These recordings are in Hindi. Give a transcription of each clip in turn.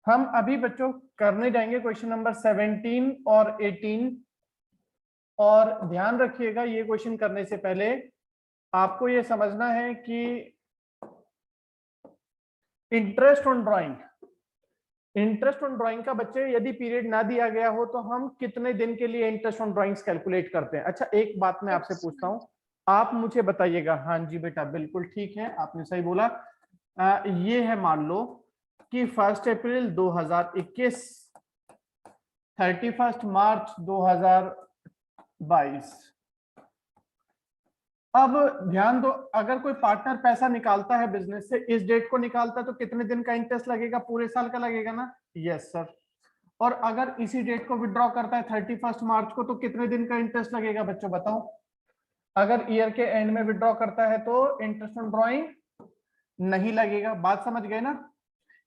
हम अभी बच्चों करने जाएंगे क्वेश्चन नंबर 17 और 18। और ध्यान रखिएगा, ये क्वेश्चन करने से पहले आपको ये समझना है कि इंटरेस्ट ऑन ड्राइंग का बच्चे यदि पीरियड ना दिया गया हो तो हम कितने दिन के लिए इंटरेस्ट ऑन ड्राइंग्स कैलकुलेट करते हैं। अच्छा, एक बात मैं आपसे पूछता हूं, आप मुझे बताइएगा। हाँ जी बेटा, बिल्कुल ठीक है, आपने सही बोला। ये है, मान लो कि 1 अप्रैल 2021, 31 मार्च 2022। अब ध्यान दो, अगर कोई पार्टनर पैसा निकालता है बिजनेस से, इस डेट को निकालता है तो कितने दिन का इंटरेस्ट लगेगा? पूरे साल का लगेगा ना? Yes sir. और अगर इसी डेट को विड्रॉ करता है 31 मार्च को, तो कितने दिन का इंटरेस्ट लगेगा बच्चों बताओ? अगर ईयर के एंड में विड्रॉ करता है तो इंटरेस्ट ऑन ड्रॉइंग नहीं लगेगा। बात समझ गए ना?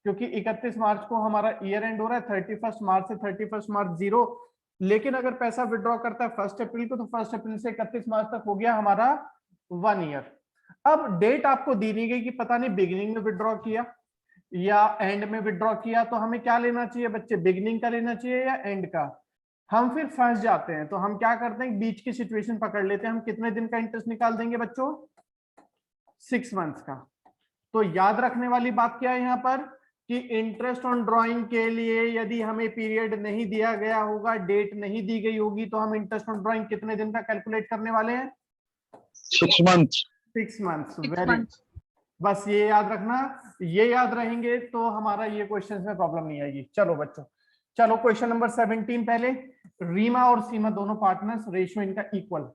क्योंकि 31 मार्च को हमारा ईयर एंड हो रहा है, 31 मार्च से 31 मार्च 0। लेकिन अगर पैसा विड्रॉ करता है 1 अप्रैल को, तो 1 अप्रैल से 31 मार्च तक हो गया हमारा 1 ईयर। अब डेट आपको दी नहीं गई कि पता नहीं बिगिनिंग में विड्रॉ किया या एंड में विड्रॉ किया, तो हमें क्या लेना चाहिए बच्चे? बिगिनिंग का लेना चाहिए या एंड का? हम फिर फंस जाते हैं, तो हम क्या करते हैं, बीच की सिचुएशन पकड़ लेते हैं। हम कितने दिन का इंटरेस्ट निकाल देंगे बच्चों? 6 मंथ्स का। तो याद रखने वाली बात क्या है यहाँ पर कि इंटरेस्ट ऑन ड्राइंग के लिए यदि हमें पीरियड नहीं दिया गया होगा, डेट नहीं दी गई होगी, तो हम इंटरेस्ट ऑन ड्राइंग कितने दिन का कैलकुलेट करने वाले हैं? 6 मंथ्स। 6 मंथ्स। वेरी, बस ये याद रखना। ये याद रहेंगे तो हमारा ये क्वेश्चन में प्रॉब्लम नहीं आएगी। चलो बच्चों, चलो क्वेश्चन नंबर 17 पहले। रीमा और सीमा दोनों पार्टनर्स, रेशियो इनका इक्वल।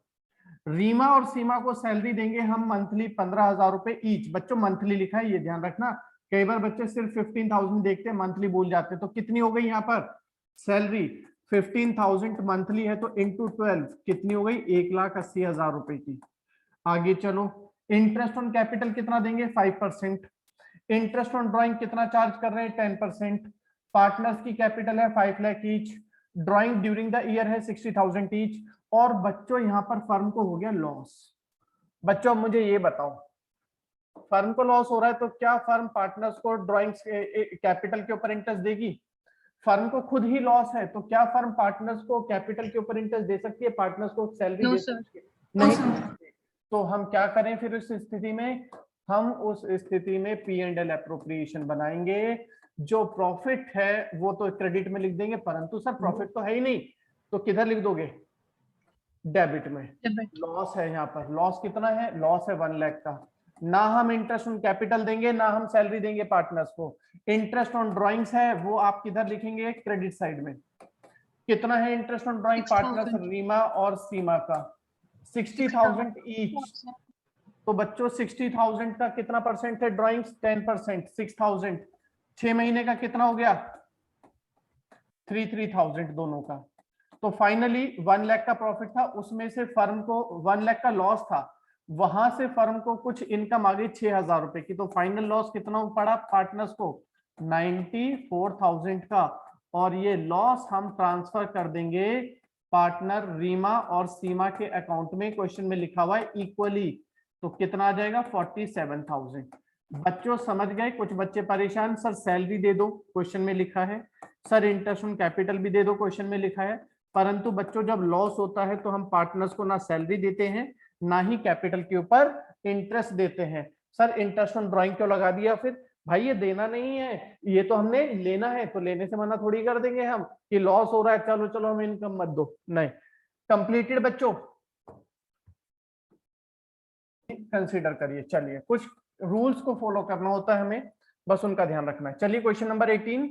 रीमा और सीमा को सैलरी देंगे हम मंथली 15,000 रुपए ईच। बच्चों मंथली लिखा है, ये ध्यान रखना। कई बार बच्चे सिर्फ 15,000 देखते हैं, मंथली भूल जाते हैं। तो कितनी हो गई यहाँ पर सैलरी? 15,000 मंथली है तो इंटू 12 कितनी हो गई? 1,80,000 रुपए की। आगे चलो, इंटरेस्ट ऑन कैपिटल कितना देंगे? 5%। इंटरेस्ट ऑन ड्राइंग कितना चार्ज कर रहे हैं? 10%। पार्टनर्स की कैपिटल है 5 lakh each. Drawing during the year है 60,000 ईच। और बच्चों यहाँ पर फर्म को हो गया लॉस। बच्चों मुझे ये बताओ, फर्म को लॉस हो रहा है तो क्या फर्म पार्टनर्स को ड्राइंग्स कैपिटल के ऊपर इंटरेस्ट देगी? फर्म को खुद ही लॉस है तो क्या फर्म पार्टनर्स को कैपिटल के ऊपर इंटरेस्ट दे सकती है? पार्टनर्स को सैलरी दे सकती है? नहीं दे सकती। तो हम क्या करें फिर उस स्थिति में? हम उस स्थिति में P&L एप्रोप्रिएशन बनाएंगे। जो प्रॉफिट है वो तो क्रेडिट में लिख देंगे, परंतु सर प्रॉफिट तो है ही नहीं, तो किधर लिख दोगे? डेबिट में। लॉस है यहाँ पर। लॉस कितना है? लॉस है 1 लाख का। ना हम इंटरेस्ट ऑन कैपिटल देंगे, ना हम सैलरी देंगे पार्टनर्स को। इंटरेस्ट ऑन ड्राइंग्स है वो आप किधर लिखेंगे? क्रेडिट साइड में। कितना है interest on drawing partners Reema और सीमा का? 60,000 ईच। तो बच्चों 60,000 का कितना परसेंट है ड्राइंग्स? 10%। 6,000 6 महीने का कितना हो गया? 3,000 दोनों का। तो फाइनली 1 लाख का प्रॉफिट था, उसमें से फर्म को 1 लाख का लॉस था, वहां से फर्म को कुछ इनकम आ गई 6,000 रुपए की। तो फाइनल लॉस कितना पड़ा पार्टनर्स को? 94,000 का। और ये लॉस हम ट्रांसफर कर देंगे पार्टनर रीमा और सीमा के अकाउंट में। क्वेश्चन में लिखा हुआ है इक्वली, तो कितना आ जाएगा? 47,000। बच्चों समझ गए? कुछ बच्चे परेशान, सर सैलरी दे दो, क्वेश्चन में लिखा है। सर इंटरेस्ट ऑन कैपिटल भी दे दो, क्वेश्चन में लिखा है। परंतु बच्चों जब लॉस होता है तो हम पार्टनर्स को ना सैलरी देते हैं, ना ही कैपिटल के ऊपर इंटरेस्ट देते हैं। सर इंटरेस्ट ऑन ड्राइंग क्यों लगा दिया फिर? भाई ये देना नहीं है, ये तो हमने लेना है, तो लेने से मना थोड़ी कर देंगे हम कि लॉस हो रहा है चलो चलो हमें इनकम मत दो। नहीं। कंप्लीटेड बच्चों? कंसीडर करिए। चलिए, कुछ रूल्स को फॉलो करना होता है हमें, बस उनका ध्यान रखना है। चलिए क्वेश्चन नंबर 18।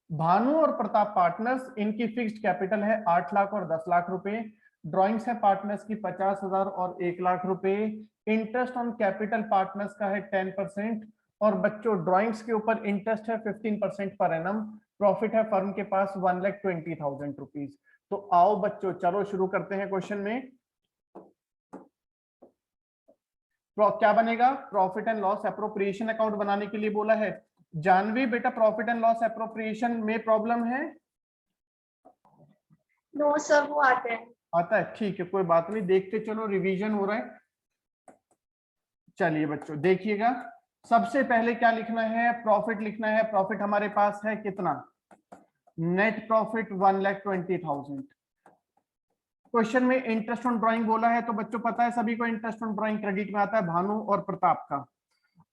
भानु और प्रताप पार्टनर्स, इनकी फिक्स्ड कैपिटल है 8 लाख और 10 लाख रुपए। ड्राइंग्स है पार्टनर्स की 50,000 और 1 लाख रुपए। इंटरेस्ट ऑन कैपिटल पार्टनर्स का है 10%। और बच्चों ड्राइंग्स के ऊपर इंटरेस्ट है 15% पर एनम। प्रॉफिट है फर्म के पास 1,20,000 रुपीज। तो आओ बच्चों, चलो शुरू करते हैं क्वेश्चन में। क्या बनेगा? Profit and loss appropriation account बनाने के लिए बोला है। जानवी बेटा, प्रॉफिट एंड लॉस एप्रोप्रिएशन में प्रॉब्लम है? नो सर, वो आता है। आता है, ठीक है, कोई बात नहीं, देखते चलो, रिवीजन हो रहा है। चलिए बच्चों देखिएगा, सबसे पहले क्या लिखना है, प्रॉफिट लिखना है। प्रॉफिट हमारे पास है कितना, नेट प्रॉफिट 1,20,000। क्वेश्चन में इंटरेस्ट ऑन ड्राइंग बोला है, तो बच्चों पता है सभी को इंटरेस्ट ऑन ड्राइंग क्रेडिट में आता है भानु और प्रताप का।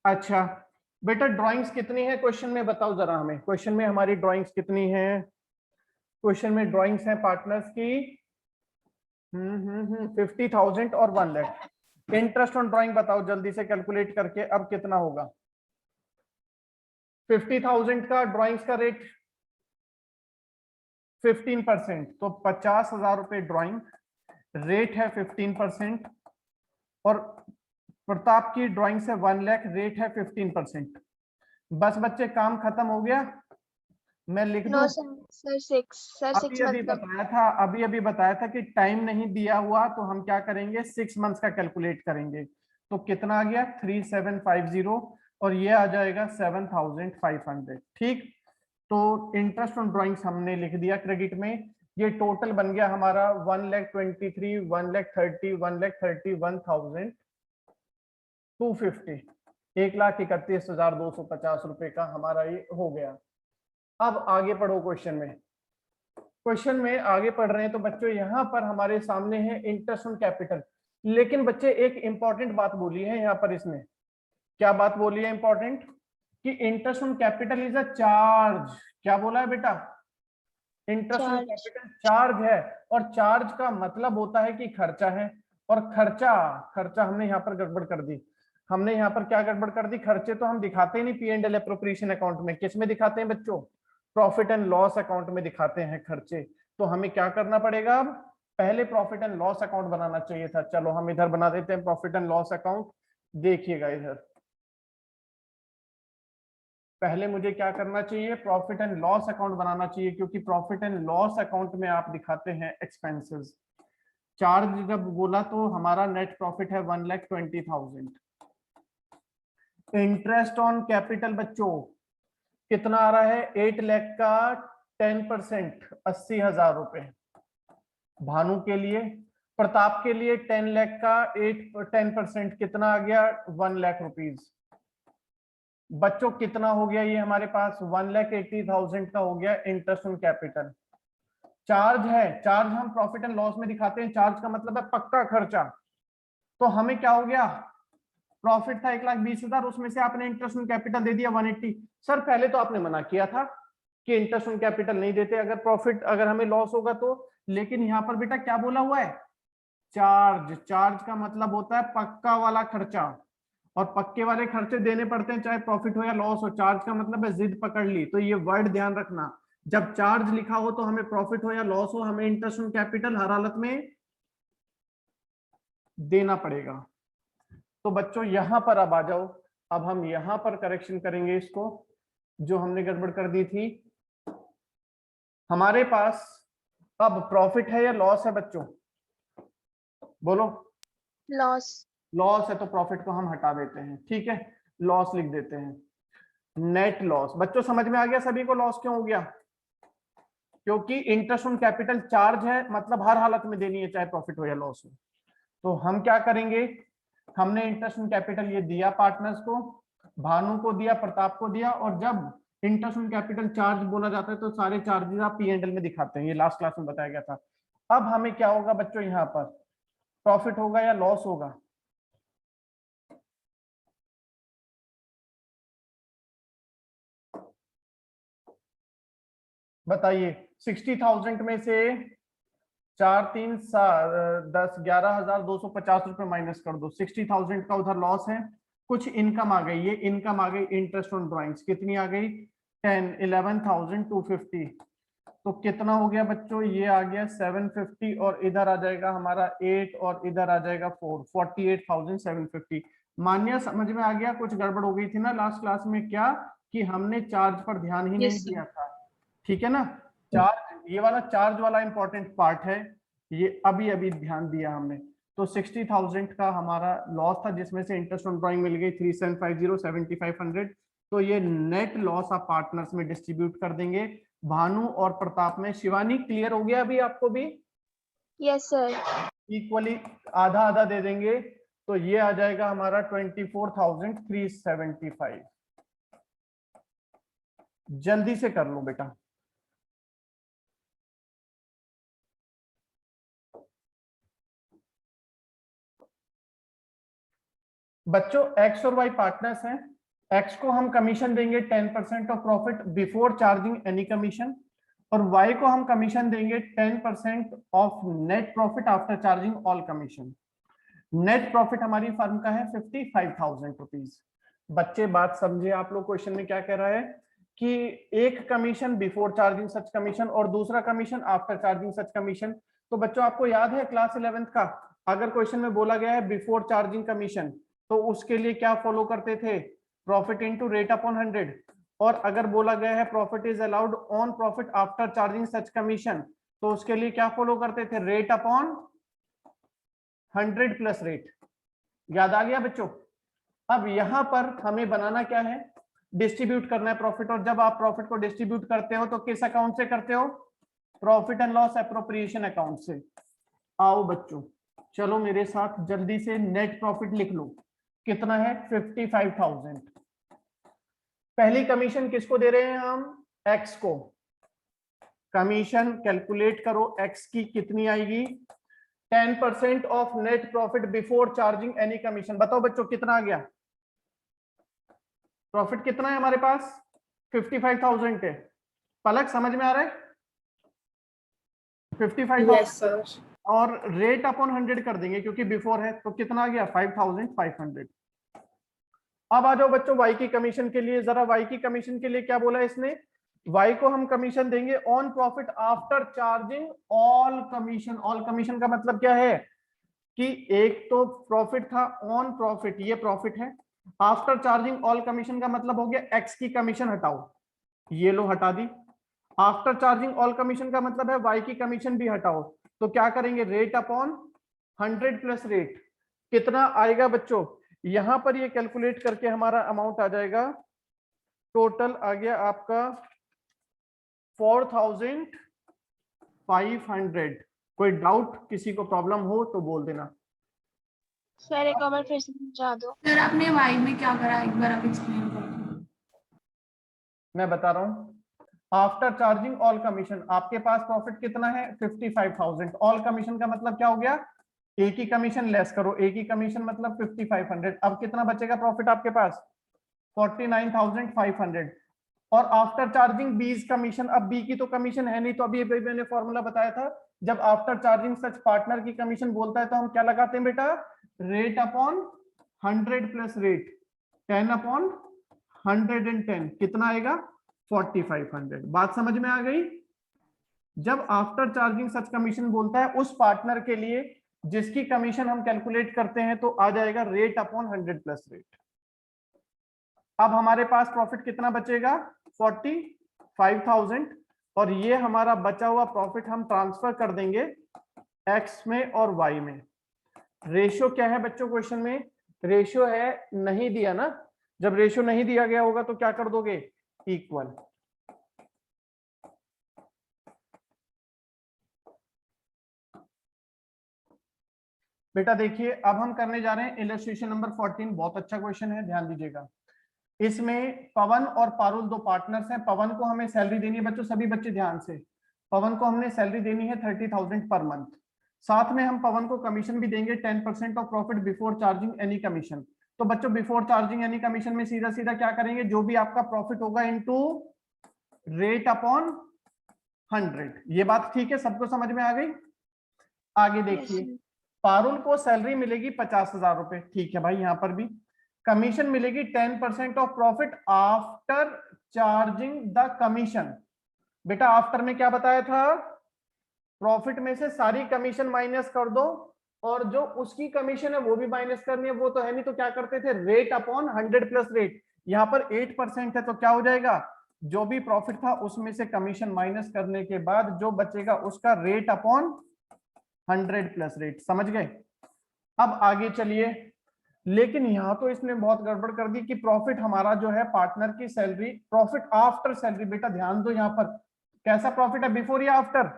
अच्छा बेटा ड्राइंग्स कितनी है क्वेश्चन में बताओ जरा हमें, क्वेश्चन में हमारी ड्राइंग्स कितनी है। क्वेश्चन में ड्राइंग्स है पार्टनर्स की 50,000 और 1 लाख। इंटरेस्ट ऑन ड्राइंग बताओ जल्दी से कैलकुलेट करके, अब कितना होगा। 50,000 का ड्राइंग्स का रेट 15%, तो 50,000 रुपए ड्राइंग, रेट है 15%। और प्रताप की ड्राइंग से 1 लाख, रेट है 15%। बस बच्चे काम खत्म हो गया, मैं लिख दूं। सर 6 सर 6 अभी बताया था, अभी बताया था कि टाइम नहीं दिया हुआ तो हम क्या करेंगे, 6 मंथ्स का कैलकुलेट करेंगे। तो कितना आ गया 3750, और ये आ जाएगा 7,500। ठीक, तो इंटरेस्ट ऑन ड्राइंग्स हमने लिख दिया क्रेडिट में। ये टोटल बन गया हमारा 1,23,000, 1,30,000, 1,31,250, 1,31,250 रुपए का हमारा ये हो गया। अब आगे पढ़ो क्वेश्चन में। क्वेश्चन में आगे पढ़ रहे हैं तो बच्चों यहाँ पर हमारे सामने है इंटरेस्ट ऑन कैपिटल। लेकिन बच्चे एक इंपॉर्टेंट बात बोली है यहाँ पर, इसमें क्या बात बोली है इंपॉर्टेंट, कि interest on capital is a charge. क्या बोला है बेटा, इंटरेस्ट ऑन कैपिटल चार्ज है, और चार्ज का मतलब होता है कि खर्चा है। और खर्चा हमने यहाँ पर गड़बड़ कर दी। हमने यहाँ पर क्या गड़बड़ कर दी, खर्चे तो हम दिखाते ही नहीं P&L एप्रोप्रिएशन अकाउंट में, किस में दिखाते हैं बच्चों, प्रॉफिट एंड लॉस अकाउंट में दिखाते हैं खर्चे। तो हमें क्या करना पड़ेगा, अब पहले प्रॉफिट एंड लॉस अकाउंट बनाना चाहिए था। चलो हम इधर बना देते हैं प्रॉफिट एंड लॉस अकाउंट। देखिएगा इधर पहले मुझे क्या करना चाहिए, प्रॉफिट एंड लॉस अकाउंट बनाना चाहिए, क्योंकि प्रॉफिट एंड लॉस अकाउंट में आप दिखाते हैं एक्सपेंसेस। चार्ज जब बोला तो हमारा नेट प्रॉफिट है 1,20,000। इंटरेस्ट ऑन कैपिटल बच्चों कितना आ रहा है, 8 लाख का 10%, 80,000 रुपए भानु के लिए। प्रताप के लिए 10 लाख का 10% कितना आ गया, 1 लाख रुपीज। बच्चों कितना हो गया ये हमारे पास, 1,80,000 का हो गया इंटरेस्ट ऑन कैपिटल। चार्ज है, चार्ज हम प्रॉफिट एंड लॉस में दिखाते हैं, चार्ज का मतलब है पक्का खर्चा। तो हमें क्या हो गया, प्रॉफिट था 1,20,000, उसमें से आपने इंटरेस्ट ऑन कैपिटल दे दिया 180। सर पहले तो आपने मना किया था कि इंटरेस्ट ऑन कैपिटल नहीं देते अगर प्रॉफिट, अगर हमें लॉस होगा तो। लेकिन यहाँ पर बेटा क्या बोला हुआ है, चार्ज। चार्ज का मतलब होता है पक्का वाला खर्चा, और पक्के वाले खर्चे देने पड़ते हैं चाहे प्रॉफिट हो या लॉस हो। चार्ज का मतलब है जिद पकड़ ली, तो ये वर्ड ध्यान रखना, जब चार्ज लिखा हो तो हमें प्रॉफिट हो या लॉस हो, हमें इंटरेस्ट ऑन कैपिटल हर हालत में देना पड़ेगा। तो बच्चों यहां पर अब आ जाओ, अब हम यहां पर करेक्शन करेंगे इसको जो हमने गड़बड़ कर दी थी। हमारे पास अब प्रॉफिट है या लॉस है बच्चों, बोलो। लॉस। लॉस है तो प्रॉफिट को हम हटा देते हैं, ठीक है, लॉस लिख देते हैं। नेट लॉस बच्चों समझ में आ गया सभी को, लॉस क्यों हो गया, क्योंकि इंटरेस्ट ऑन कैपिटल चार्ज है, मतलब हर हालत में देनी है चाहे प्रॉफिट हो या लॉस हो। तो हम क्या करेंगे, हमने इंटरेस्ट ऑन कैपिटल ये दिया पार्टनर्स को, भानु को दिया, प्रताप को दिया। और जब इंटरेस्ट ऑन कैपिटल चार्ज बोला जाता है तो सारे चार्जेस आप P&L में दिखाते हैं, ये लास्ट क्लास में बताया गया था। अब हमें क्या होगा बच्चों, यहाँ पर प्रॉफिट होगा या लॉस होगा, बताइए। 60,000 में से 4 3 10 11,250 रुपए माइनस कर दो। 60,000 का उधर लॉस है, कुछ इनकम आ गई, ये इनकम आ गई इंटरेस्ट ऑन ड्राइंग्स, कितनी आ गई 10 11,250। तो कितना हो गया बच्चों, ये आ गया 750, और इधर आ जाएगा हमारा 8, और इधर आ जाएगा 4, 48,750। मान्य समझ में आ गया, कुछ गड़बड़ हो गई थी ना लास्ट क्लास में, क्या कि हमने चार्ज पर ध्यान ही नहीं दिया था, ठीक है ना। चार्ज, ये वाला चार्ज वाला इंपॉर्टेंट पार्ट है, ये अभी अभी ध्यान दिया हमने। तो 60,000 का हमारा लॉस था, जिसमें से इंटरेस्ट ऑन ड्राइंग मिल गई 3750, 7500। तो ये नेट लॉस आप पार्टनर्स में डिस्ट्रीब्यूट कर देंगे, भानु और प्रताप में। शिवानी क्लियर हो गया अभी आपको भी? Yes sir. इक्वली आधा आधा दे देंगे, तो ये आ जाएगा हमारा 24,375। जल्दी से कर लो बेटा। बच्चों एक्स और वाई पार्टनर्स हैं। एक्स को हम कमीशन देंगे 10% of profit before charging any commission, और वाई को हम कमीशन देंगे 10% of net profit after charging all commission. Net profit हमारी फर्म का है 55,000 रुपीज। बच्चे बात समझे आप लोग, क्वेश्चन में क्या कह रहा है कि एक कमीशन बिफोर चार्जिंग सच कमीशन और दूसरा कमीशन आफ्टर चार्जिंग सच कमीशन। तो बच्चों आपको याद है क्लास 11th का, अगर क्वेश्चन में बोला गया है बिफोर चार्जिंग कमीशन तो उसके लिए क्या फॉलो करते थे, प्रॉफिट इनटू रेट अपॉन 100। और अगर बोला गया है profit is allowed on profit after charging such commission तो उसके लिए क्या फॉलो करते थे, रेट अपॉन 100 प्लस रेट। याद आ गया बच्चों। अब यहां पर हमें बनाना क्या है, डिस्ट्रीब्यूट करना है प्रॉफिट। और जब आप प्रॉफिट को डिस्ट्रीब्यूट करते हो तो किस अकाउंट से करते हो, profit and loss appropriation account से। आओ बच्चों चलो मेरे साथ जल्दी से नेट प्रॉफिट लिख लो, कितना है 55,000। पहली कमीशन किसको दे रहे हैं हम, एक्स को। कमीशन कैलकुलेट करो एक्स की कितनी आएगी, 10% of net profit before charging any commission. बताओ बच्चों कितना आ गया, प्रॉफिट कितना है हमारे पास 55,000 है। पलक समझ में आ रहा है 55,000? Yes sir. और रेट अपॉन 100 कर देंगे क्योंकि बिफोर है, तो कितना आ गया 5,500। अब आ जाओ बच्चों वाई की कमीशन के लिए। जरा वाई की कमीशन के लिए क्या बोला इसने, वाई को हम कमीशन देंगे on profit after charging all commission. All commission का मतलब क्या है कि एक तो प्रॉफिट था ऑन प्रॉफिट, ये प्रॉफिट है, आफ्टर चार्जिंग ऑल कमीशन का मतलब हो गया एक्स की कमीशन हटाओ, ये लो हटा दी। आफ्टर चार्जिंग ऑल कमीशन का मतलब है वाई की कमीशन भी हटाओ, तो क्या करेंगे रेट अपॉन 100 प्लस रेट। कितना आएगा बच्चों, यहां पर ये कैलकुलेट करके हमारा अमाउंट आ जाएगा, टोटल आ गया आपका 4,500। कोई डाउट, किसी को प्रॉब्लम हो तो बोल देना। सर एक बार फिर से समझा दो। सर आपने वाई में क्या करा, एक बार आप एक्सप्लेन कर दो। मैं बता रहा हूं, आफ्टर चार्जिंग ऑल कमीशन आपके पास प्रॉफिट कितना है 55,000। ऑल कमीशन का मतलब क्या हो गया, एक ही कमीशन लेस करो, एक ही कमीशन मतलब 5500। अब कितना बचेगा प्रॉफिट आपके पास 49,500। और आफ्टर चार्जिंग बी कमीशन, अब बी की तो कमीशन है नहीं, तो अभी मैंने फॉर्मूला बताया था, जब आफ्टर चार्जिंग सच पार्टनर की कमीशन बोलता है तो हम क्या लगाते हैं बेटा, rate upon 100 plus rate, 10 upon 110। कितना आएगा 4,500। बात समझ में आ गई। जब आफ्टर चार्जिंग सच कमीशन बोलता है उस पार्टनर के लिए जिसकी कमीशन हम कैलकुलेट करते हैं तो आ जाएगा रेट अपॉन 100 प्लस रेट। अब हमारे पास प्रॉफिट कितना बचेगा 45,000, और ये हमारा बचा हुआ प्रॉफिट हम ट्रांसफर कर देंगे एक्स में और वाई में। रेशियो क्या है बच्चों, क्वेश्चन में रेशियो है नहीं दिया ना, जब रेशियो नहीं दिया गया होगा तो क्या कर दोगे, इक्वल। बेटा देखिए अब हम करने जा रहे हैं इलस्ट्रेशन नंबर 14। बहुत अच्छा क्वेश्चन है, ध्यान दीजिएगा। इसमें पवन और पारुल दो पार्टनर्स हैं। पवन को हमें सैलरी देनी है बच्चों, सभी बच्चे ध्यान से, पवन को हमने सैलरी देनी है 30,000 पर मंथ। साथ में हम पवन को कमीशन भी देंगे 10% of profit before charging any commission. तो बच्चों बिफोर चार्जिंग एनी कमीशन में सीधा सीधा क्या करेंगे, जो भी आपका प्रॉफिट होगा इनटू रेट अपॉन 100। ये बात ठीक है, सबको समझ में आ गई। आगे देखिए, पारुल को सैलरी मिलेगी 50,000 रुपए, ठीक है भाई। यहां पर भी कमीशन मिलेगी 10% of profit after charging the commission. बेटा आफ्टर में क्या बताया था, प्रॉफिट में से सारी कमीशन माइनस कर दो और जो उसकी कमीशन है वो भी माइनस करनी है, वो तो है नहीं, तो क्या करते थे रेट अपॉन 100 प्लस रेट। यहां पर 8% है तो क्या हो जाएगा, जो भी प्रॉफिट था उसमें से कमीशन माइनस करने के बाद जो बचेगा उसका रेट अपॉन 100 प्लस रेट। समझ गए। अब आगे चलिए, लेकिन यहां तो इसने बहुत गड़बड़ कर दी कि प्रॉफिट हमारा जो है पार्टनर की सैलरी, प्रॉफिट आफ्टर सैलरी। बेटा ध्यान दो, यहां पर कैसा प्रॉफिट है, बिफोर या आफ्टर,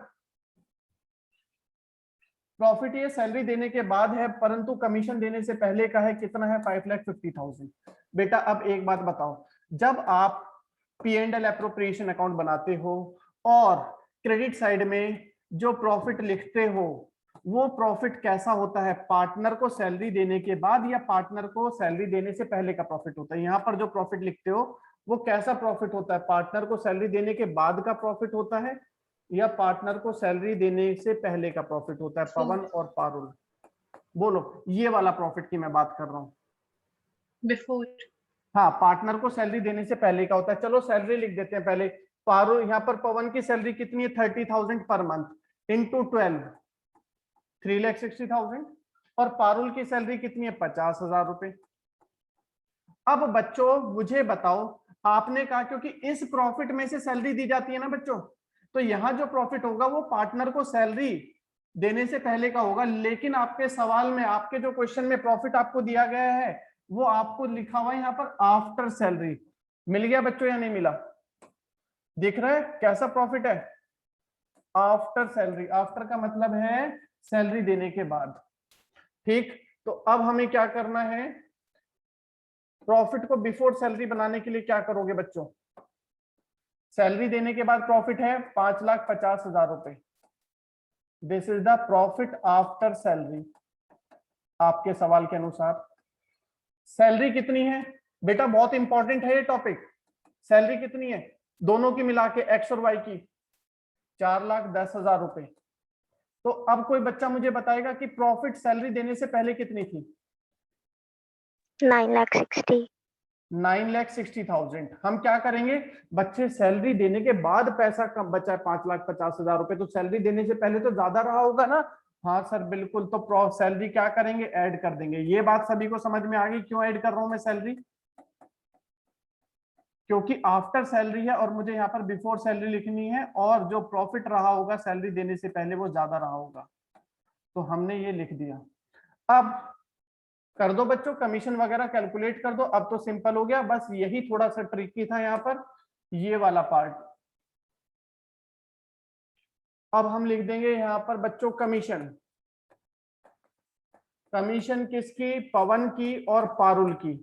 प्रॉफिट ये सैलरी देने के बाद है, परंतु कमीशन देने से पहले का है, कितना है 5,50,000। बेटा अब एक बात बताओ, जब आप P&L एप्रोप्रिएशन अकाउंट बनाते हो और क्रेडिट साइड में जो प्रॉफिट लिखते हो, वो प्रॉफिट कैसा होता है, पार्टनर को सैलरी देने के बाद या पार्टनर को सैलरी देने से पहले का प्रॉफिट होता है? यहाँ पर जो प्रॉफिट लिखते हो वो कैसा प्रॉफिट होता है, पार्टनर को सैलरी देने के बाद का प्रॉफिट होता है या पार्टनर को सैलरी देने से पहले का प्रॉफिट होता है? पवन और पारुल बोलो, ये वाला प्रॉफिट की मैं बात कर रहा हूँ। बिफोर। हाँ, पार्टनर को सैलरी देने से पहले का होता है। चलो सैलरी लिख देते हैं पहले। पारुल, यहाँ पर पवन की सैलरी कितनी है 30,000 पर मंथ इंटू 12, 3,60,000, और पारुल की सैलरी कितनी है 50,000 रुपए। अब बच्चों मुझे बताओ, आपने कहा क्योंकि इस प्रॉफिट में से सैलरी दी जाती है ना बच्चों, तो यहां जो प्रॉफिट होगा वो पार्टनर को सैलरी देने से पहले का होगा, लेकिन आपके सवाल में, आपके जो क्वेश्चन में प्रॉफिट आपको दिया गया है वो आपको लिखा हुआ है यहाँ पर आफ्टर सैलरी। मिल गया बच्चों या नहीं मिला? दिख रहा है कैसा प्रॉफिट है? After salary. आफ्टर का मतलब है सैलरी देने के बाद। ठीक, तो अब हमें क्या करना है, प्रॉफिट को बिफोर सैलरी बनाने के लिए क्या करोगे बच्चों? सैलरी देने के बाद प्रॉफिट है 5,50,000 रुपए। This is the profit after salary. आपके सवाल के अनुसार सैलरी कितनी है बेटा? बहुत इंपॉर्टेंट है ये टॉपिक। सैलरी कितनी है दोनों की मिला के, एक्स और वाई की? 4,10,000 रुपए। तो अब कोई बच्चा मुझे बताएगा कि प्रॉफिट सैलरी देने से पहले कितनी थी? 9,60,000। 9,60,000। हम क्या करेंगे बच्चे, सैलरी देने के बाद पैसा कम बचा है 5,50,000 रुपए, तो सैलरी देने से पहले तो ज्यादा रहा होगा ना? हाँ सर बिल्कुल, तो सैलरी क्या करेंगे, ऐड कर देंगे। ये बात सभी को समझ में आ गई क्यों ऐड कर रहा हूं मैं सैलरी? क्योंकि आफ्टर सैलरी है और मुझे यहाँ पर बिफोर सैलरी लिखनी है, और जो प्रॉफिट रहा होगा सैलरी देने से पहले वो ज्यादा रहा होगा, तो हमने ये लिख दिया। अब कर दो बच्चों, कमीशन वगैरह कैलकुलेट कर दो। अब तो सिंपल हो गया, बस यही थोड़ा सा ट्रिकी था यहाँ पर, ये वाला पार्ट। अब हम लिख देंगे यहाँ पर बच्चों कमीशन। कमीशन किसकी? पवन की और पारुल की।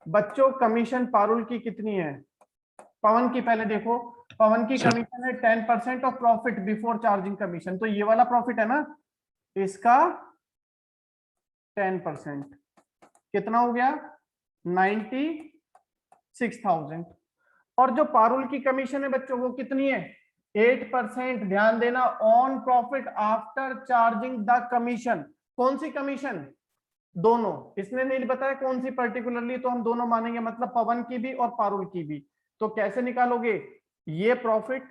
बच्चों कमीशन पारुल की कितनी है? पवन की पहले देखो, पवन की कमीशन है 10% of profit before charging commission, तो ये वाला प्रॉफिट है ना, इसका 10% कितना हो गया? 96,000। और जो पारुल की कमीशन है बच्चों वो कितनी है? 8%। ध्यान देना, on profit after charging the commission. कौन सी कमीशन? दोनों। इसने नहीं बताया कौन सी पर्टिकुलरली, तो हम दोनों मानेंगे, मतलब पवन की भी और पारुल की भी। तो कैसे निकालोगे ये profit?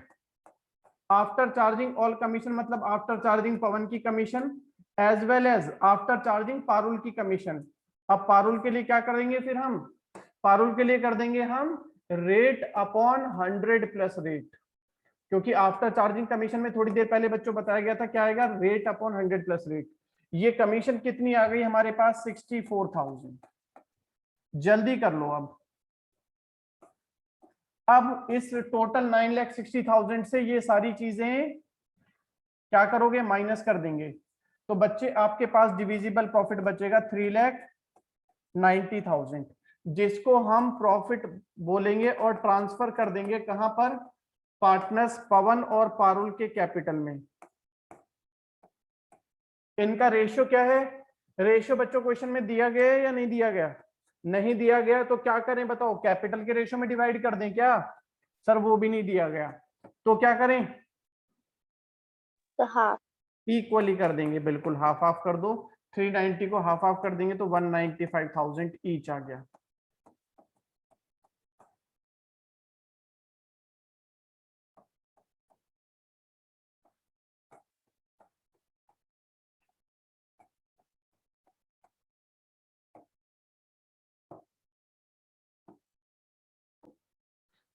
After charging all commission, मतलब आफ्टर चार्जिंग पवन की commission as well as after charging Parul की कमीशन। अब पारुल के लिए क्या करेंगे फिर हम? पारुल के लिए कर देंगे हम रेट अपॉन 100 प्लस रेट, क्योंकि आफ्टर चार्जिंग कमीशन में थोड़ी देर पहले बच्चों बताया गया था क्या आएगा, रेट अपॉन 100 प्लस रेट। ये कमीशन कितनी आ गई हमारे पास? 64,000। जल्दी कर लो। अब इस टोटल 9,60,000 से ये सारी चीजें क्या करोगे, माइनस कर देंगे, तो बच्चे आपके पास डिविजिबल प्रॉफिट बचेगा 3,90,000, जिसको हम प्रॉफिट बोलेंगे और ट्रांसफर कर देंगे कहां पर? पार्टनर्स पवन और पारुल के कैपिटल में। इनका रेशियो क्या है? रेशियो बच्चों क्वेश्चन में दिया गया है या नहीं दिया गया? नहीं दिया गया, तो क्या करें बताओ, कैपिटल के रेशियो में डिवाइड कर दें क्या? सर वो भी नहीं दिया गया, तो क्या करें? तो हाफ। इक्वली कर देंगे, बिल्कुल हाफ हाफ कर दो। 390 को हाफ हाफ कर देंगे तो 195,000 ईच आ गया।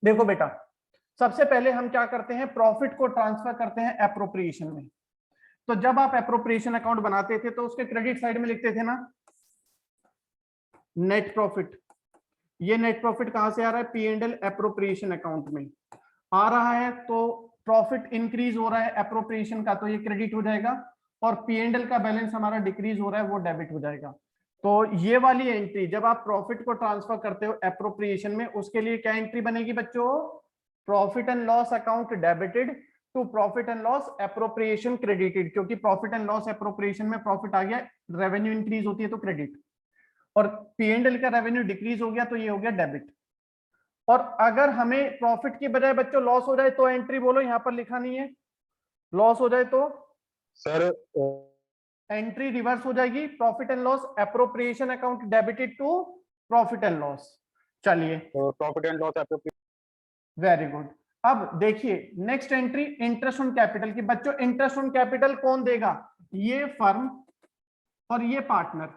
देखो बेटा, सबसे पहले हम क्या करते हैं, प्रॉफिट को ट्रांसफर करते हैं एप्रोप्रिएशन में। तो जब आप एप्रोप्रिएशन अकाउंट बनाते थे तो उसके क्रेडिट साइड में लिखते थे ना नेट प्रॉफिट। ये नेट प्रॉफिट कहां से आ रहा है? P&L एप्रोप्रिएशन अकाउंट में आ रहा है, तो प्रॉफिट इंक्रीज हो रहा है एप्रोप्रिएशन का, तो ये क्रेडिट हो जाएगा, और P&L का बैलेंस हमारा डिक्रीज हो रहा है, वो डेबिट हो जाएगा। तो ये वाली एंट्री जब आप प्रॉफिट को ट्रांसफर करते हो एप्रोप्रिएशन में, उसके लिए क्या एंट्री बनेगी बच्चों? Profit and loss account debited to profit and loss appropriation credited, क्योंकि प्रॉफिट एंड लॉस एप्रोप्रिएशन में प्रॉफिट आ गया, रेवेन्यू इंक्रीज होती है तो क्रेडिट, और P&L का रेवेन्यू डिक्रीज हो गया तो ये हो गया डेबिट। और अगर हमें प्रॉफिट की बजाय बच्चों लॉस हो जाए तो एंट्री बोलो, यहां पर लिखा नहीं है, लॉस हो जाए तो सर एंट्री रिवर्स हो जाएगी, profit and loss appropriation account debited to profit and loss. चलिए, profit and loss appropriation. Very good. अब देखिए next entry interest on capital की। बच्चों इंटरेस्ट ऑन कैपिटल कौन देगा? ये फर्म और ये पार्टनर।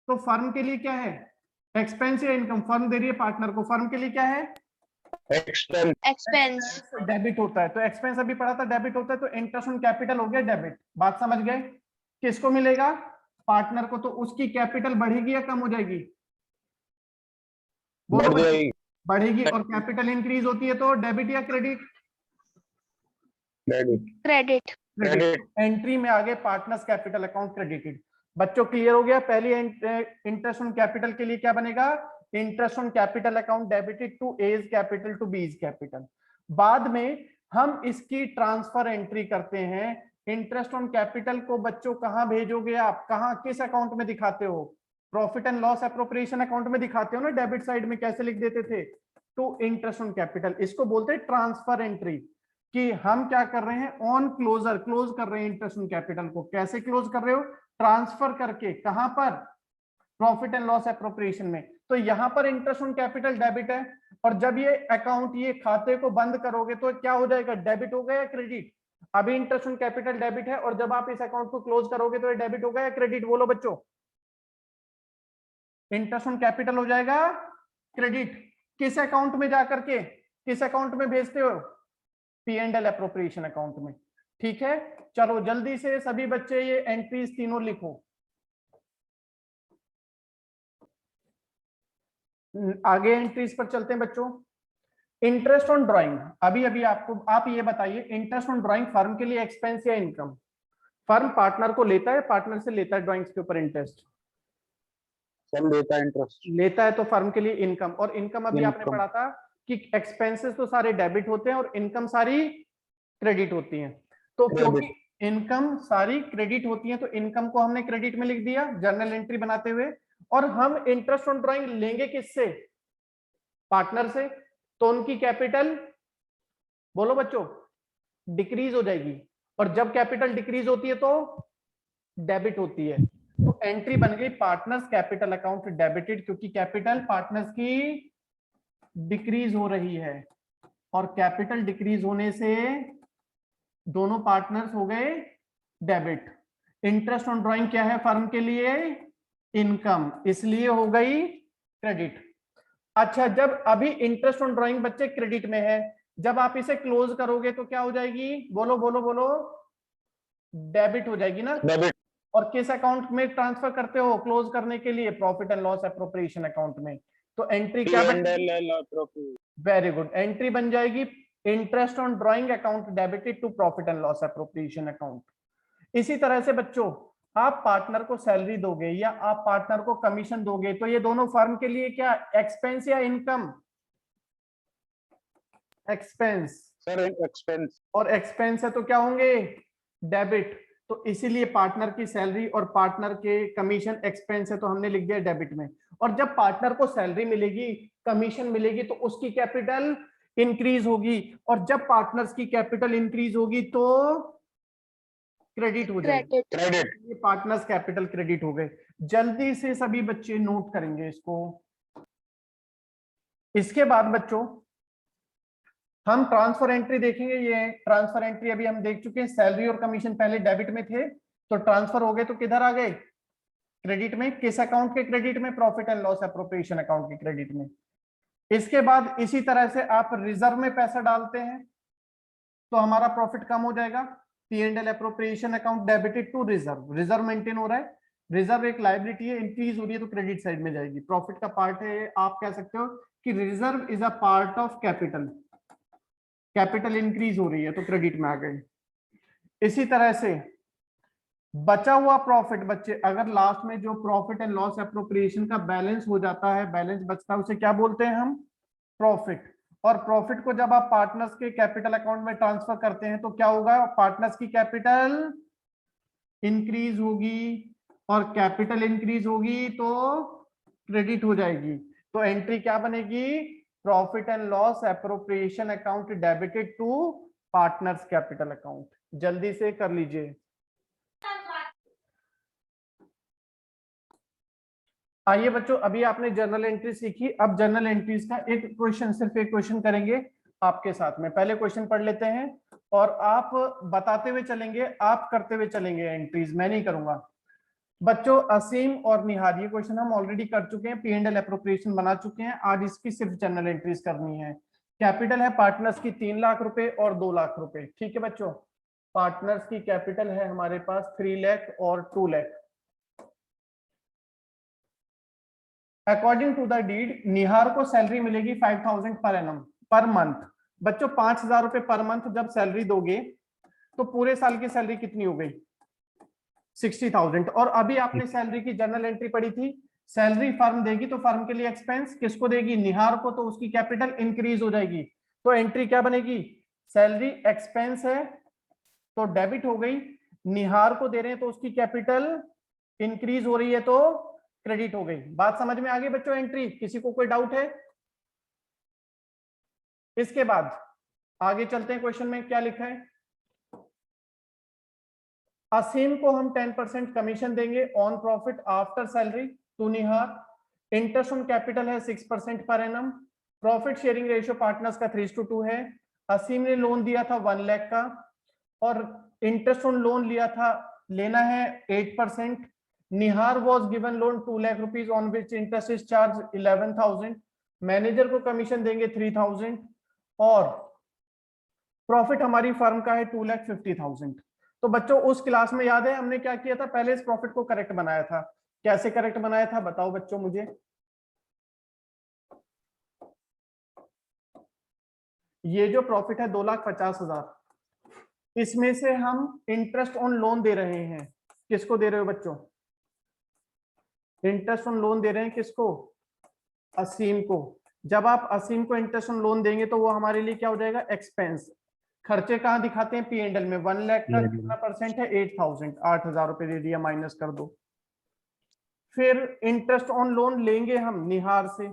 तो फर्म के लिए क्या है? एक्सपेंस या इनकम? फर्म दे रही है पार्टनर को, फर्म के लिए क्या है? एक्सपेंस। Expense. डेबिट होता है, तो एक्सपेंस अभी पढ़ा था डेबिट होता है, तो इंटरेस्ट ऑन कैपिटल हो गया डेबिट। बात समझ गए? किसको मिलेगा? पार्टनर को। तो उसकी कैपिटल बढ़ेगी या कम हो जाएगी? बोलो बढ़ जाएगी। बढ़ेगी। और कैपिटल इंक्रीज होती है तो डेबिट या क्रेडिट? Credit. क्रेडिट। एंट्री में आगे पार्टनर्स कैपिटल अकाउंट क्रेडिटेड। बच्चों क्लियर हो गया? पहली इंटरेस्ट ऑन कैपिटल के लिए क्या बनेगा? Interest on capital account debited to A's capital to B's capital. बाद में हम इसकी ट्रांसफर एंट्री करते हैं। इंटरेस्ट ऑन कैपिटल को बच्चों कहां भेजोगे आप? कहां, किस अकाउंट में दिखाते हो? Profit and loss appropriation account में दिखाते हो ना, डेबिट साइड में कैसे लिख देते थे? To interest on capital. इसको बोलते हैं ट्रांसफर एंट्री, कि हम क्या कर रहे हैं? ऑन क्लोजर क्लोज कर रहे हैं इंटरेस्ट ऑन कैपिटल को। कैसे क्लोज कर रहे हो? ट्रांसफर करके। कहां पर? प्रॉफिट एंड लॉस एप्रोप्रिएशन में। तो यहां पर इंटरेस्ट ऑन कैपिटल डेबिट है, और जब ये अकाउंट, ये खाते को बंद करोगे तो क्या हो जाएगा? डेबिट हो गया या क्रेडिट? अभी इंटरेस्ट ऑन कैपिटल डेबिट है, और जब आप इस अकाउंट को क्लोज करोगे तो ये डेबिट हो गया या क्रेडिट? बोलो बच्चों। इंटरेस्ट ऑन कैपिटल हो जाएगा क्रेडिट। किस अकाउंट में जाकर के? किस अकाउंट में भेजते हो? P&L एप्रोप्रिएशन अकाउंट में। ठीक है, चलो जल्दी से सभी बच्चे ये एंट्रीज तीनों लिखो। आगे एंट्रीज पर चलते हैं बच्चों। इंटरेस्ट ऑन ड्राइंग, अभी अभी आपको, आप ये बताइए इंटरेस्ट ऑन ड्राइंग फर्म के लिए एक्सपेंस या इनकम? फर्म पार्टनर को लेता है, पार्टनर से लेता है ड्राइंग्स के ऊपर इंटरेस्ट? सर लेता है इंटरेस्ट। लेता है, तो फर्म के लिए इनकम। और इनकम अभी आपने Income. पढ़ा था कि एक्सपेंसेस तो सारे डेबिट होते हैं और इनकम सारी क्रेडिट होती हैं। तो क्योंकि इनकम सारी क्रेडिट होती है तो इनकम को हमने क्रेडिट में लिख दिया जर्नल एंट्री बनाते हुए। और हम इंटरेस्ट ऑन ड्राइंग लेंगे किससे? पार्टनर से। तो उनकी कैपिटल, बोलो बच्चों, डिक्रीज हो जाएगी, और जब कैपिटल डिक्रीज होती है तो डेबिट होती है। तो एंट्री बन गई पार्टनर्स कैपिटल अकाउंट डेबिटेड, क्योंकि कैपिटल पार्टनर्स की डिक्रीज हो रही है, और कैपिटल डिक्रीज होने से दोनों पार्टनर्स हो गए डेबिट। इंटरेस्ट ऑन ड्राइंग क्या है फर्म के लिए? इनकम, इसलिए हो गई क्रेडिट। अच्छा, जब अभी इंटरेस्ट ऑन ड्राइंग बच्चे क्रेडिट में है, जब आप इसे क्लोज करोगे तो क्या हो जाएगी? बोलो बोलो बोलो। डेबिट हो जाएगी ना। डेबिट। और किस अकाउंट में ट्रांसफर करते हो क्लोज करने के लिए? Profit and loss appropriation account में। तो एंट्री क्या बनेगी? वेरी गुड, एंट्री बन जाएगी interest on drawing account debited to profit and loss appropriation account. इसी तरह से बच्चों, आप पार्टनर को सैलरी दोगे या आप पार्टनर को कमीशन दोगे, तो ये दोनों फर्म के लिए क्या एक्सपेंस या इनकम? एक्सपेंस। Sir expense. और एक्सपेंस है तो क्या होंगे? डेबिट। तो इसीलिए पार्टनर की सैलरी और पार्टनर के कमीशन एक्सपेंस है, तो हमने लिख दिया डेबिट में। और जब पार्टनर को सैलरी मिलेगी, कमीशन मिलेगी, तो उसकी कैपिटल इंक्रीज होगी, और जब पार्टनर्स की कैपिटल इंक्रीज होगी तो क्रेडिट हो जाएगी। क्रेडिट। ये पार्टनर्स कैपिटल क्रेडिट हो गए। जल्दी से सभी बच्चे नोट करेंगे इसको। इसके बाद बच्चों हम ट्रांसफर एंट्री देखेंगे। ये ट्रांसफर एंट्री अभी हम देख चुके हैं। सैलरी और कमीशन पहले डेबिट में थे, तो ट्रांसफर हो गए तो किधर आ गए? क्रेडिट में। किस अकाउंट के क्रेडिट में? Profit and loss appropriation account के क्रेडिट में। इसके बाद इसी तरह से आप रिजर्व में पैसा डालते हैं तो हमारा प्रॉफिट कम हो जाएगा। P&L appropriation account debited to reserve. Reserve maintain हो रहा है, रिजर्व एक लायबिलिटी है, इंक्रीज हो रही है तो क्रेडिट साइड में जाएगी। प्रॉफिट का पार्ट है, आप कह सकते हो कि reserve is a part of capital. Capital increase हो रही है तो क्रेडिट में आ गई। इसी तरह से बचा हुआ प्रॉफिट, बच्चे अगर लास्ट में जो प्रॉफिट एंड लॉस एप्रोप्रिएशन का बैलेंस हो जाता है, बैलेंस बचता है, उसे क्या बोलते हैं हम? प्रॉफिट। और प्रॉफिट को जब आप पार्टनर्स के कैपिटल अकाउंट में ट्रांसफर करते हैं तो क्या होगा? पार्टनर्स की कैपिटल इंक्रीज होगी, और कैपिटल इंक्रीज होगी तो क्रेडिट हो जाएगी। तो एंट्री क्या बनेगी? Profit and loss appropriation account debited to partners capital account. जल्दी से कर लीजिए। आइए बच्चों, अभी आपने जर्नल एंट्री सीखी, अब जर्नल एंट्रीज का एक क्वेश्चन, सिर्फ एक क्वेश्चन करेंगे आपके साथ में। पहले क्वेश्चन पढ़ लेते हैं और आप बताते हुए चलेंगे, आप करते हुए चलेंगे एंट्रीज, मैं नहीं करूंगा। बच्चों असीम और निहार, ये क्वेश्चन हम ऑलरेडी कर चुके हैं, P&L एप्रोप्रिएशन बना चुके हैं, आज इसकी सिर्फ जर्नल एंट्रीज करनी है। कैपिटल है पार्टनर्स की 3 लाख रुपए और 2 लाख रुपए, ठीक है बच्चों। पार्टनर्स की कैपिटल है हमारे पास 3 लाख और 2 lakh. According to the deed Nihar को सैलरी मिलेगी 5000 पर एनम पर मंथ। बच्चों 5000 रुपए पर मंथ जब सैलरी दोगे तो पूरे साल की सैलरी कितनी हो गई? 60,000। और अभी आपने सैलरी की जर्नल एंट्री पढ़ी थी, सैलरी फर्म देगी तो फर्म के लिए एक्सपेंस किसको देगी? निहार को, तो उसकी कैपिटल इंक्रीज हो जाएगी। तो एंट्री क्या बनेगी? सैलरी एक्सपेंस है तो डेबिट हो गई, निहार को दे रहे हैं तो उसकी कैपिटल इंक्रीज हो रही है तो क्रेडिट हो गई। बात समझ में आ गई बच्चों? एंट्री किसी को कोई डाउट है? इसके बाद आगे चलते हैं, क्वेश्चन में क्या लिखा है। असीम को हम 10% कमीशन देंगे on profit after salary to Nihar. Interest on capital है 6% पर Anam. Profit sharing ratio partners का 3:2 है। असीम ने लोन दिया था 1 लाख का और इंटरेस्ट ऑन लोन लिया था, लेना है 8%। Nihar was given loan 2 lakh rupees on which interest is charge 11,000। Manager को कमीशन देंगे 3,000 और प्रॉफिट हमारी फर्म का है 2,50,000। तो बच्चों उस क्लास में याद है हमने क्या किया था? पहले इस प्रॉफिट को करेक्ट बनाया था। कैसे करेक्ट बनाया था बताओ बच्चों मुझे? ये जो प्रॉफिट है 2,50,000, इसमें से हम इंटरेस्ट ऑन लोन दे रहे हैं, किसको दे रहे हो बच्चों? इंटरेस्ट ऑन लोन दे रहे हैं किसको? असीम को। जब आप असीम को इंटरेस्ट ऑन लोन देंगे तो वो हमारे लिए क्या हो जाएगा? एक्सपेंस। खर्चे कहाँ दिखाते हैं? P&L में। 1 लाख का कितना परसेंट है? 8,000, 8,000 रुपए दे दिया, माइनस कर दो। फिर इंटरेस्ट ऑन लोन लेंगे हम निहार से।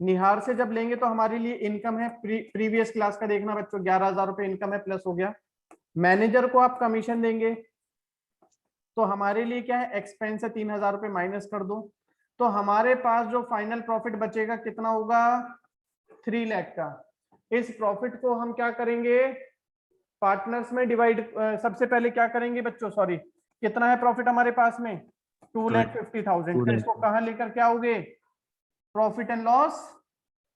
निहार से जब लेंगे तो हमारे लिए इनकम है, प्रीवियस क्लास का देखना बच्चों, 11,000 रुपए इनकम है, प्लस हो गया। मैनेजर को आप कमीशन देंगे तो हमारे लिए क्या है? एक्सपेंस है, 3,000 रुपए माइनस कर दो। तो हमारे पास जो फाइनल प्रॉफिट बचेगा कितना होगा? 3 लाख का। इस प्रॉफिट को हम क्या करेंगे? पार्टनर्स में डिवाइड, सबसे पहले क्या करेंगे बच्चों? सॉरी, कितना है प्रॉफिट हमारे पास में? 2,50,000। फिर इसको कहां लेकर क्या होगे? प्रॉफिट एंड लॉस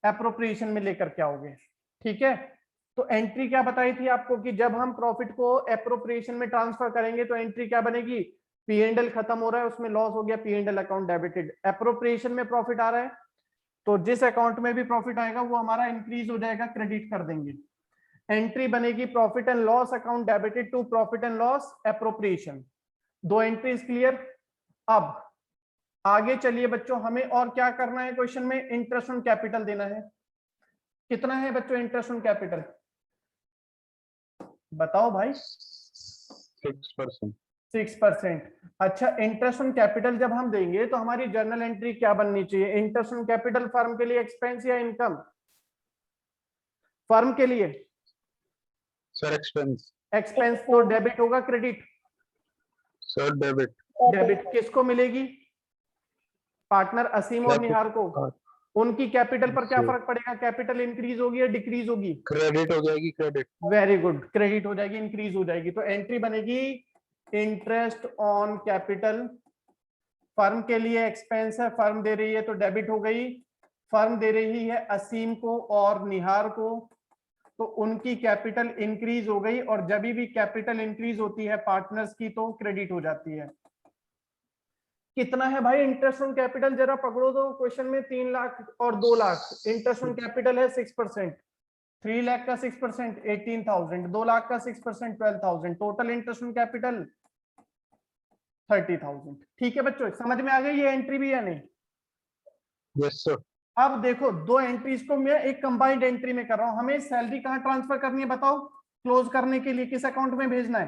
एप्रोप्रिएशन में लेकर क्या होगे? ठीक है। तो एंट्री क्या बताई थी आपको कि जब हम प्रॉफिट को एप्रोप्रिएशन में ट्रांसफर करेंगे तो एंट्री क्या बनेगी? P&L खत्म हो रहा है, उसमें लॉस हो गया, P&L अकाउंट डेबिटेड। एप्रोप्रिएशन में प्रॉफिट आ रहा है तो जिस अकाउंट में भी प्रॉफिट आएगा वो हमारा इंक्रीज हो जाएगा, क्रेडिट कर देंगे। एंट्री बनेगी profit and loss account debited to profit and loss appropriation. 2 entries clear. अब आगे चलिए बच्चों, हमें और क्या करना है? क्वेश्चन में इंटरेस्ट ऑन कैपिटल देना है। कितना है बच्चों इंटरेस्ट ऑन कैपिटल? बताओ भाई। 6%. 6%। अच्छा, इंटरेस्ट ऑन कैपिटल जब हम देंगे तो हमारी जर्नल एंट्री क्या बननी चाहिए? इंटरेस्ट ऑन कैपिटल फर्म के लिए एक्सपेंस या इनकम? फर्म के लिए Sir, expense. एक्सपेंस, तो डेबिट होगा क्रेडिट? Sir, debit. डेबिट किसको मिलेगी? पार्टनर असीम और निहार को। उनकी कैपिटल पर क्या फर्क पड़ेगा? कैपिटल इंक्रीज होगी या डिक्रीज होगी? क्रेडिट हो जाएगी, क्रेडिट। वेरी गुड, क्रेडिट हो जाएगी, इंक्रीज हो जाएगी। तो एंट्री बनेगी इंटरेस्ट ऑन कैपिटल। फर्म के लिए एक्सपेंस है, फर्म दे रही है तो डेबिट हो गई। फर्म दे रही है असीम को और निहार को तो उनकी कैपिटल इंक्रीज हो गई, और जब भी कैपिटल इंक्रीज होती है पार्टनर्स की तो क्रेडिट हो जाती है। कितना है भाई इंटरेस्ट ऑन कैपिटल? जरा पकड़ो तो क्वेश्चन में 3 लाख और 2 लाख। इंटरेस्ट ऑन कैपिटल है 6%, 3 लाख का 6% 18,000, 2 लाख का 6% 12,000, टोटल इंटरेस्ट ऑन कैपिटल 30,000। ठीक है बच्चों, समझ में आ गई ये एंट्री भी या नहीं? Yes, sir. अब देखो दो एंट्रीज को मैं एक कंबाइंड एंट्री में कर रहा हूं। हमें सैलरी कहां ट्रांसफर करनी है बताओ? क्लोज करने के लिए किस अकाउंट में भेजना है?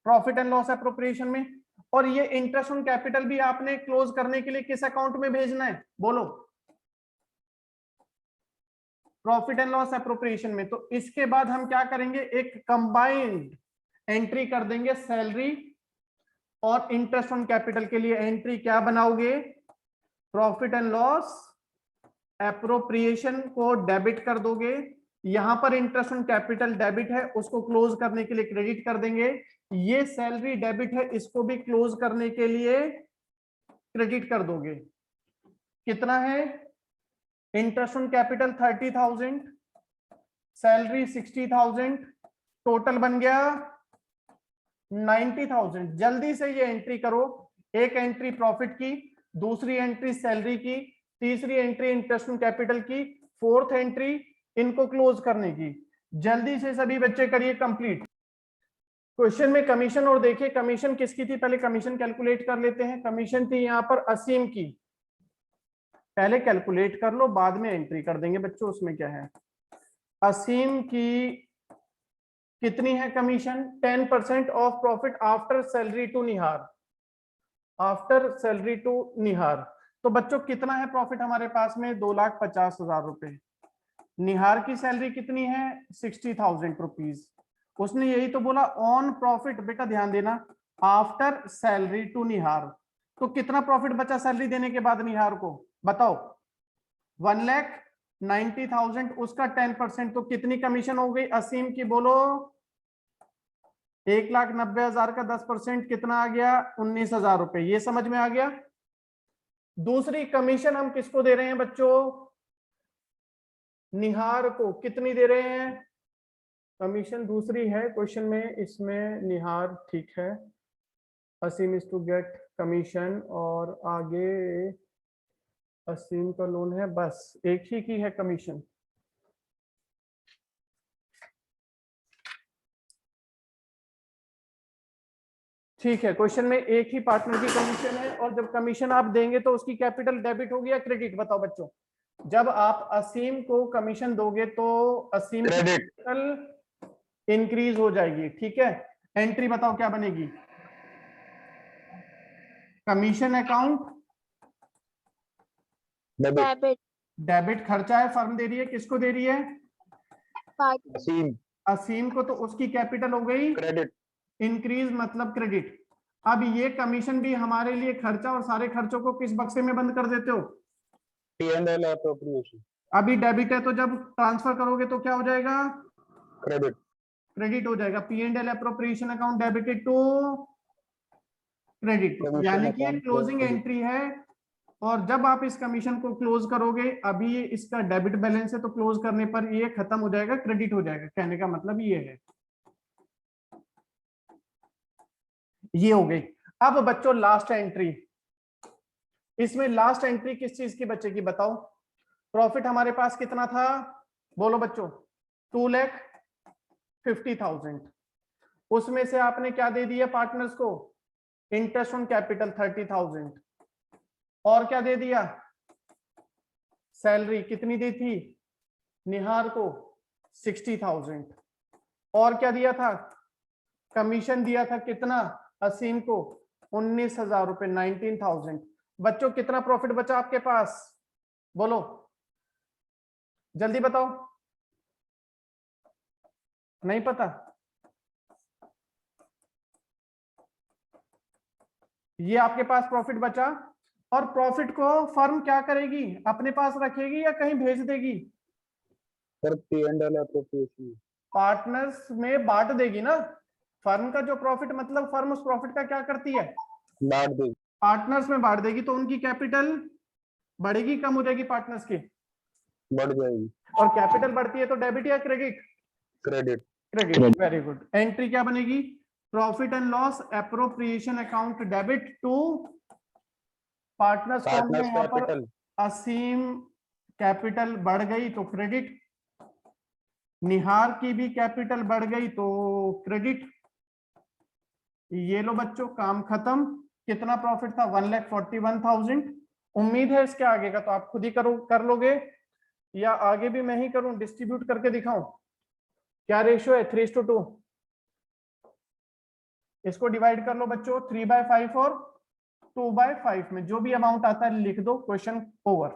प्रॉफिट एंड लॉस एप्रोप्रिएशन में। और ये इंटरेस्ट ऑन कैपिटल भी आपने क्लोज करने के लिए किस अकाउंट में भेजना है बोलो? प्रॉफिट एंड लॉस एप्रोप्रिएशन में। तो इसके बाद हम क्या करेंगे, एक कंबाइंड एंट्री कर देंगे सैलरी और इंटरेस्ट ऑन कैपिटल के लिए। एंट्री क्या बनाओगे? प्रॉफिट एंड लॉस एप्रोप्रिएशन को डेबिट कर दोगे, यहां पर इंटरेस्ट ऑन कैपिटल डेबिट है, उसको क्लोज करने के लिए क्रेडिट कर देंगे। ये सैलरी डेबिट है, इसको भी क्लोज करने के लिए क्रेडिट कर दोगे। कितना है? Interest on capital 30,000, salary 60,000, total बन गया 90,000। जल्दी से ये एंट्री करो। एक एंट्री प्रॉफिट की, दूसरी एंट्री सैलरी की, तीसरी एंट्री इंटरेस्ट ऑन कैपिटल की, फोर्थ एंट्री इनको क्लोज करने की। जल्दी से सभी बच्चे करिए कंप्लीट। क्वेश्चन में कमीशन, और देखिए कमीशन किसकी थी, पहले कमीशन कैलकुलेट कर लेते हैं। कमीशन थी यहाँ पर असीम की, पहले कैलकुलेट कर लो बाद में एंट्री कर देंगे बच्चों, उसमें क्या है। असीम की कितनी है commission? 10% of profit after salary to Nihar, after salary to Nihar. तो बच्चों कितना है प्रॉफिट हमारे पास में? 2,50,000 रुपए। निहार की सैलरी कितनी है? 60,000 रुपीज। उसने यही तो बोला ऑन प्रॉफिट, बेटा ध्यान देना, आफ्टर सैलरी टू निहार। तो कितना प्रॉफिट बचा सैलरी देने के बाद निहार को बताओ? 1,90,000, उसका 10%, तो कितनी कमीशन हो गई असीम की बोलो? 1,90,000 का 10% कितना आ गया? 19,000 रुपए। ये समझ में आ गया? दूसरी कमीशन हम किसको दे रहे हैं बच्चों? निहार को। कितनी दे रहे हैं कमीशन? दूसरी है क्वेश्चन में, इसमें निहार ठीक है। असीम इज टू गेट कमीशन, और आगे असीम का लोन है, बस एक ही की है कमीशन। ठीक है, क्वेश्चन में एक ही पार्टनर की कमीशन है, और जब कमीशन आप देंगे तो उसकी कैपिटल डेबिट होगी या क्रेडिट? बताओ बच्चों। जब आप असीम को कमीशन दोगे तो असीम की Credit. कैपिटल इंक्रीज हो जाएगी। ठीक है, एंट्री बताओ क्या बनेगी? Commission account Debit. Debit. Debit खर्चा है, फर्म दे रही है, किसको दे रही है? Partner. Asim. असीम को। तो उसकी कैपिटल हो गई Credit. इंक्रीज, मतलब क्रेडिट। अब ये कमीशन भी हमारे लिए खर्चा, और सारे खर्चों को किस बक्से में बंद कर देते हो? P&L appropriation. अभी डेबिट है, तो जब ट्रांसफर करोगे तो क्या हो जाएगा? Credit. क्रेडिट हो जाएगा। P&L appropriation account debited to credit, Commission यानी कि account क्लोजिंग credit. एंट्री है। और जब आप इस कमीशन को क्लोज करोगे, अभी ये इसका डेबिट बैलेंस है, तो क्लोज करने पर ये खत्म हो जाएगा, क्रेडिट हो जाएगा। कहने का मतलब ये है। ये हो गई। अब बच्चों लास्ट एंट्री, इसमें लास्ट एंट्री किस चीज की बचेगी बताओ? प्रॉफिट हमारे पास कितना था बोलो बच्चों? 2,50,000। उसमें से आपने क्या दे दिया पार्टनर्स को? Interest on capital 30,000। और क्या दे दिया? सैलरी कितनी दी थी निहार को? 60,000। और क्या दिया था? कमीशन दिया था कितना असीम को? 19,000 रुपए, 19,000। बच्चों कितना प्रॉफिट बचा आपके पास बोलो, जल्दी बताओ। नहीं पता? ये आपके पास प्रॉफिट बचा, और प्रॉफिट को फर्म क्या करेगी? अपने पास रखेगी या कहीं भेज देगी? Sir, P&L appropriation. पार्टनर्स में बांट देगी ना। फर्म का जो प्रॉफिट, मतलब फर्म उस प्रॉफिट का क्या करती है? बांट देगी। पार्टनर्स में बांट देगी। तो उनकी कैपिटल बढ़ेगी कम हो जाएगी पार्टनर्स की? बढ़ जाएगी। और कैपिटल बढ़ती है तो डेबिट या credit? Credit. Credit. Very good. Entry क्या बनेगी? Profit and loss appropriation account debit to partners. कौन है Partners यहाँ पर? capital. असीम कैपिटल बढ़ गई तो क्रेडिट, निहार की भी कैपिटल बढ़ गई तो क्रेडिट। ये लो बच्चों, काम खत्म। कितना प्रॉफिट था? 1,41,000। उम्मीद है इसके आगे का तो आप खुद ही कर लोगे, या आगे भी मैं ही करूं, डिस्ट्रीब्यूट करके दिखाऊं? क्या रेशियो है? 3:2। इसको डिवाइड कर लो बच्चों 3/5 और 2/5 में, जो भी अमाउंट आता है लिख दो, क्वेश्चन ओवर।